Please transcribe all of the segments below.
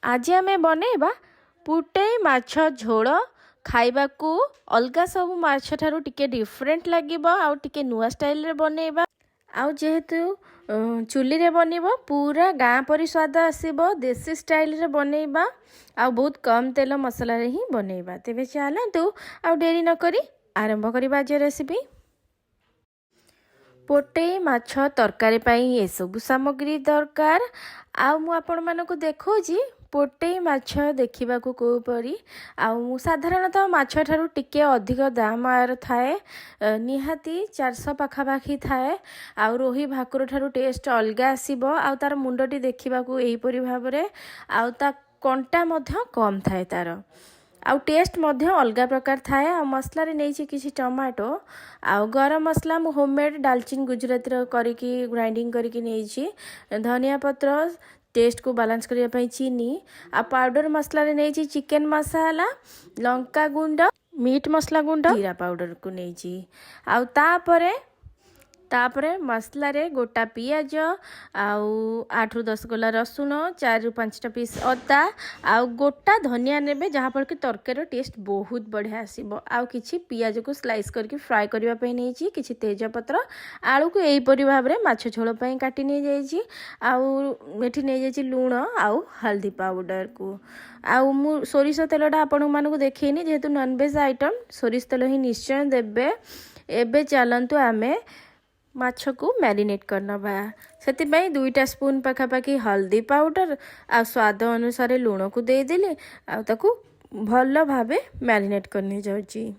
आज आमे बनेबा पुटेई माछ झोल खाइबाकू अलगा सब माछ ठारू टिके डिफरेंट लागिबो आउ टिके नुआ स्टाइल रे बनेबा आउ जेहेतु चुली रे बनिबो पूरा गाँ परी स्वाद आसीबो देसी स्टाइल रे बनेबा आउ बहुत कम तेल मसला रे ही बनेबा। तेबे चलतु आउ डेरी न करी आरंभ करिबा आज रेसिपी। पोटेई माछ तरकारी पाई ये सब सामग्री दरकार। आउ मु आपण मानको देखौजी पोटेई माछ देखिबाकू कोपरी आउ साधारणतः माछ ठारू टिके अधिक दाम आर थाए निहाती 400 पाखापाखी थाए। आउ रोही भाकुर ठारू टेस्ट अलगा आसीबो आउ तार मुंडटी देखिबाकू एहीपरि भाबरे आउ ता कंटा मध्य कम थाए तार आउ टेस्ट मध्य अलगा प्रकार थाए। आ मसला रे नेछि किछि टमाटो आउ गरम मसला मु होममेड दालचीनी गुजराती रो करिकी ग्राइंडिंग करिकी नेछि धनिया पत्र टेस्ट को बैलेंस करिया पई चीनी आ पाउडर मसला रे नेछि चिकन मसाला लंका गुंड मीट मसला गुंड जीरा पाउडर को नेछि आउ तापरे मसला रे गोटा पियाज आउ 8 ରୁ 10 गला रसुण 4 ରୁ 5टा पीस अदा आउ गोटा धनिया नेबे जहाँ पर कि तरकारी टेस्ट बहुत बढ़िया आसीबो। आउ किछि पियाज को स्लाइस करके फ्राई करबा पई नेछि किछि तेज पत्र आलू को एही परि भाव रे माछ झोल पई काटी नै जाईछि आउ एठी नै जाईछि लूण आउ हल्दी पाउडर को आउ मु सोरिष तेलटा आपण मानको देखैनी जेहेतु नॉन वेज आइटम सोरिष तेल ही निश्चय देबे। एबे चलंतु आमे माछ को मैरिनेट करनबा सेति पई 2 स्पून पाखापाखी हल्दी पाउडर आ स्वाद अनुसार लूण को दे देले आ ताकू भल भाबे मैरिनेट करनी जाउची।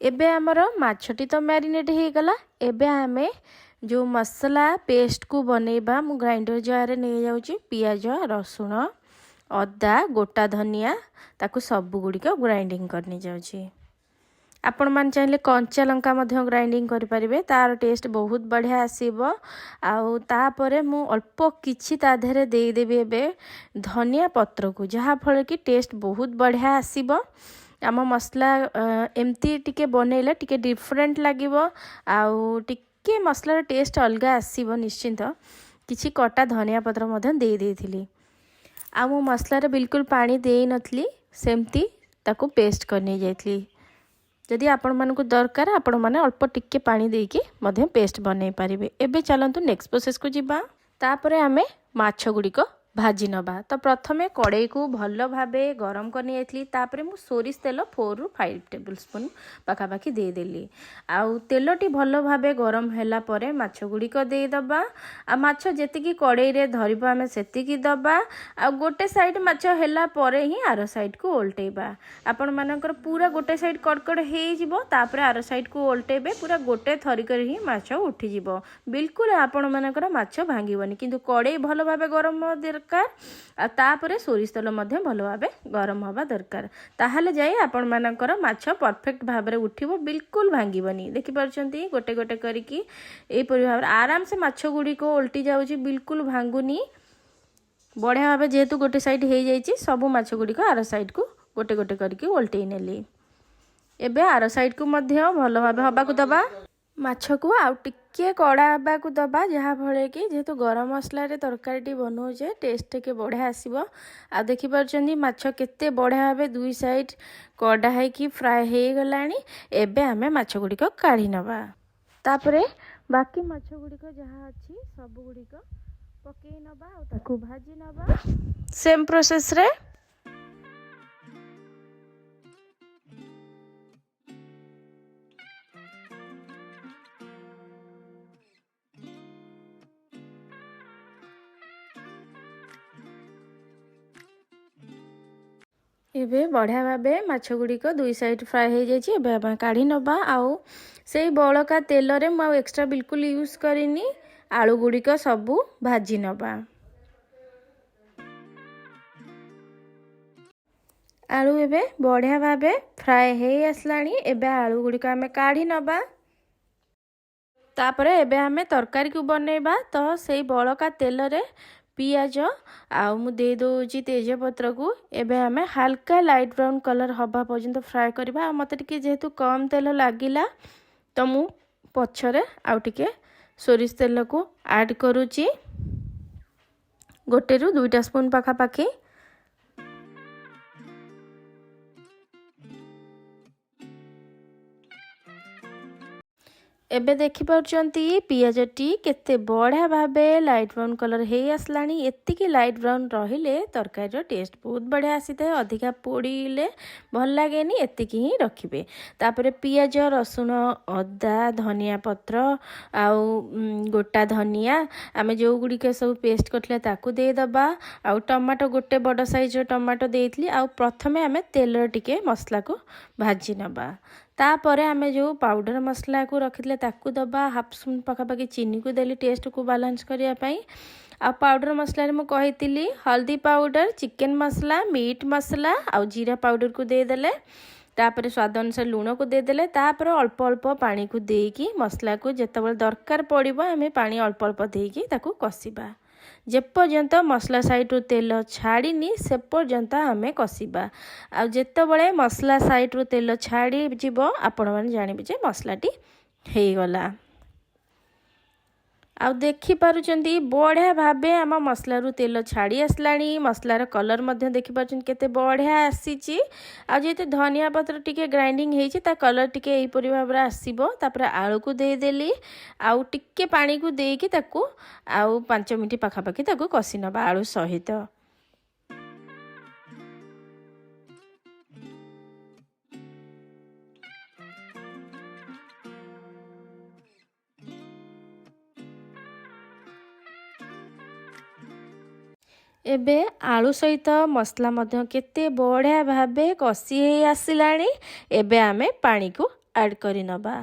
एबे हमर माछटी तो मैरिनेट हो गला। एबे आमे जो मसला पेस्ट को बनेबा मु ग्राइंडर जार ने जाउची पियाज रसुण अदा गोटा धनिया ताकू सब गुडी को ग्राइंडिंग करनी जाउची। आपण मान चाहिले कंचा लंका मध्य ग्राइंडिंग करि परिबे तार टेस्ट बहुत बढ़िया आसीबो। आउ तापरे मु अल्प किछि ता धरे देई देबे एबे धनिया पत्र को जहा फल कि टेस्ट बहुत बढ़िया आसीबो। आम मसला एमती टिके बनैले टिके डिफरेंट लागिबो आउ टिके मसला टेस्ट अलगा आसीबो निश्चिंत। किछि कटा धनिया पत्र मध्य देई देइथिली आ मु मसला रे बिल्कुल पानी देई नथली सेमती ताकू पेस्ट करनी जाइथली। जदि आपण मानको दरकार आपण माने अल्प टिके पानी देके मध्य पेस्ट बनै पारिबे। एबे चलंतु नेक्स्ट प्रोसेस को जिबा। तापरे आमे माछ गुडी को भाजी नबा। तो प्रथमे कड़ाई को भल भाबे गरम करनी जाइथली तापरे मु सोरिष तेल 4 ରୁ 5 टेबल स्पून पाखापाखी दे देली आउ तेलटी भल भाबे गरम हैला परे माछ गुडी को दे दबा आ माछ जेतिकी कड़ाई रे धरिबा हमें सेतिकी दबा आ गोटे साइड माछ हैला परे ही आरो साइड को उल्टेबा। आपण मानकर पूरा गोटे साइड कड़कड़ हे जिवो तापरे आरो साइड को उल्टेबे पूरा गोटे थरिकर ही माछ उठी जिवो। बिल्कुल आपण मानकर माछ भांगिबनी किंतु कड़ाई भल भाबे गरम आ तापरे सोरिष तेल मध्य भल भाबे गरम हवा दरकार ताहाले जाई आपण मानकर माछ परफेक्ट भाबरे उठिबो बिल्कुल भांगिबनी। देखि परछंती गोटे गोटे करिकी ए परि भाबरे आराम से माछ गुडी को उल्टी जाउची बिल्कुल भांगुनी बढ़िया भाबे जेहेतु गोटे साइड हे जाईची सब माछ गुडी को आरो साइड को गोटे गोटे करिकी उल्टेई नेली। एबे आरो साइड को मध्य भल भाबे हबा को दबा माछ को आउ टिके कड़ा हबा को दबा जहा फळे कि जेहेतु गरम मसला रे तरकारी बनौजे टेस्ट के बढ़िया आसीबो। आ देखि परछंती माछ केते बढ़िया भाबे दुई साइड कड़ा है कि फ्राई हे गलानी। एबे हमें माछ गुडी को काढी नबा तापरे बाकी माछ गुडी को जहा अछि सब गुडी को पकेई नबा आ ताकू भाजी नबा सेम प्रोसेस रे। एबे बढ़िया भाबे माछ गुड़िक दुई साइड फ्राए हो जाइए। एबे आम काढ़ी नबा आउ से बड़का तेल रे मु एक्स्ट्रा बिल्कुल यूज करिनी। आलू गुड़िक सबू भाजी नबा। आलू एबे बढ़िया भाबे फ्राए हो आसलानी। एबे आलू गुड़िक आम काढ़ी नबा। तापरे एबे आमे तरकारी को बनैबा। तो सेई बड़का तेल रे पियाज आउ मु दे दोची तेजपत्र को। एबे आमे हल्का लाइट ब्राउन कलर हवा पर्यंत फ्राए करबा। मते टिके जेहेतु कम तेल लागिला तो मु पछरे आउ टिके सोरिष तेल को ऐड करूची। गोटे रु 2 स्पून पाखा पाखी। एबे देखि पाउचंती पियाजटी केते बढ़िया भाबे लाइट ब्राउन कलर हे आसलानी। एतिकी लाइट ब्राउन रहिले तरकारी टेस्ट बहुत बढ़िया आसीଥାଏ। अधिका पोड़ीले भल लागेनी। एतिकी ही रखिबे। तापरे पियाज रसुण अदा धनिया पत्र आउ गोटा धनिया आमे जो गुड़ी के सब पेस्ट करथले ताकू दे दबा। आउ टमाटो गोटे बड़ साइज टमाटो देइथली। आउ प्रथमे आमे तेल टिके मसला को भाजी नबा। तापरे आमे जो पाउडर मसला को रखिले ताकू दबा। हाफ स्पून पाखापाखि चीनी को देली टेस्ट को बालांस करिया पई। आ पाउडर मसला रे मु कहितली हल्दी पाउडर चिकन मसला मीट मसला आउ जीरा पाउडर को दे देले। तापरे स्वाद अनुसार लूण को दे देले। तापरे अल्प अल्प पानी को देकी मसला को जेतेबेले दरकार पड़िबो आमे पानी अल्प अल्प देकी ताकू कसिबा। जे पर्यंत मसला साइड रो तेल छाड़ीनी से पर्यंत आमे कसिबा। आ जेतेबेले मसला साइड रो तेल छाड़ी जिवो आपण माने जानिबे जे मसलाटी हे गला। आ देखि पारुचंती बढ़िया भाबे आम मसला रु तेल छाड़ी आसलानी। मसलार कलर मध्य देखि पारुचंती केते बढ़िया आसीची। आ जेते धनिया पत्र टिके ग्राइंडिंग हेची ता कलर टिके एही परि भाबरे आसीबो। तापर आलू को दे देली आउ टिके पानी को देकी ताकू आउ 5 मिनिट पाखा पाखी ताकू कसी नबा आलू सहित। एबे आलू सहित मसला मध्य केते बढ़िया भाबे कसी हे आसिलानी। एबे आमे पानी को ऐड करि नबा।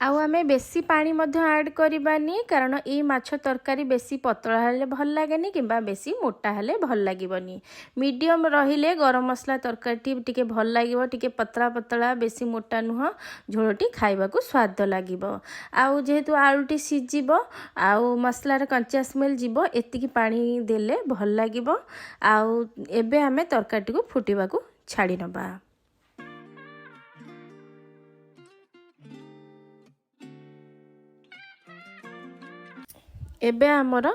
आउ आमे बेसी पानी मध्य ऐड करिबानी कारण ई माछ तरकारी बेसी पतला हेले भल लागेनी किंबा बेसी मोटा हेले भल लागिबनी। मीडियम रहिले गरम मसला तरकारी टिके भल लागिबो। टिके पतला पतला बेसी मोटा नुह झोलटी खाइबा को स्वाद लागिबो। आउ जेहेतु आलूटी सिजिबो आउ मसलार कंचा स्मेल जिवो एतिकी पानी देले भल लागिबो। आउ एबे आमे तरकारी को फुटिबा को छाड़ी नबा। एबे आमर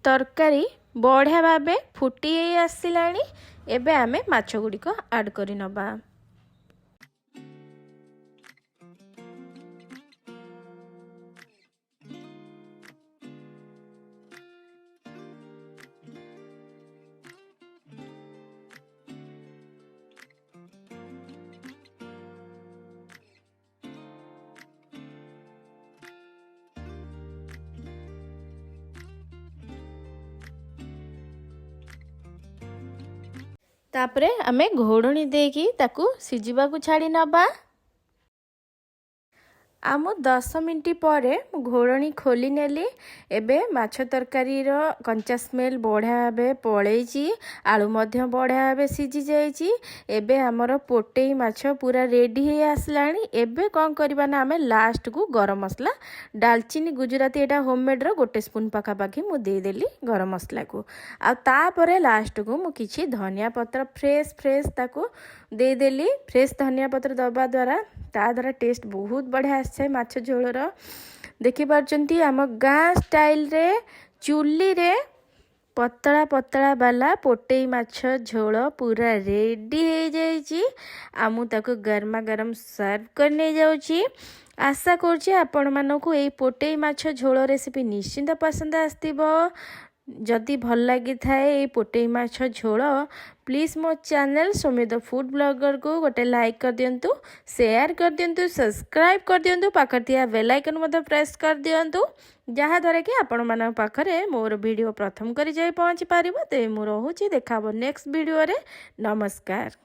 तरकारी बढ़िया भाबे फुटी आसिलानी। एबे आमे माछ गुड़िक ऐड करि नबा। तापरे आमे घोड़नी देकी ताकू सिजिबा को छाड़ी नबा। आम 10 मिनिट पर घोड़नी खोली नेली। एबे माछ तरकारी रो कंचा स्मेल बढ़िया भाबे पळेची। आलू मध्य बढ़िया भाबे सिझी जाइची। एबे हमर पोटेई माछ पूरा रेडी हे आसलानी। एबे कोन करबा ना आमे लास्ट को गरम मसला दालचीनी गुजराती एटा होममेड रो 1 स्पून पाखा पाखी मु दे देली गरम मसला को। आ तापरे लास्ट को मु किछि धनिया पत्र फ्रेश ताको दे देली। फ्रेश धनिया पत्र दबा द्वारा ता द्वारा टेस्ट बहुत बढ़िया आसे माछ झोलर। देखि पारचंती आम गाँ स्टाइल रे चुली रे पतला पतला वाला पोटेई माछ झोल पूरा रेडी हो जाइए। आमु ताको गरमा गरम सर्व करने जाउची। आशा करछि आपण मानकु एई पोटेई माछ झोल रेसिपी निश्चिंत पसंद आस्तिबो। जदि भल लगी थाए ये पोटेई माछ झोल प्लीज मो channel Somi the food blogger को गोटे लाइक कर दियंतु, शेयर कर दियंतु, सब्सक्राइब कर दियंतु, पाखर थिया बेल आइकन मते प्रेस कर दियंतु जहा द्वारा कि आपण मन पाखरे मोर वीडियो प्रथम करी जाई पहुंची पारिबो। ते मो रहूची देखाबो नेक्स्ट वीडियो रे। नमस्कार।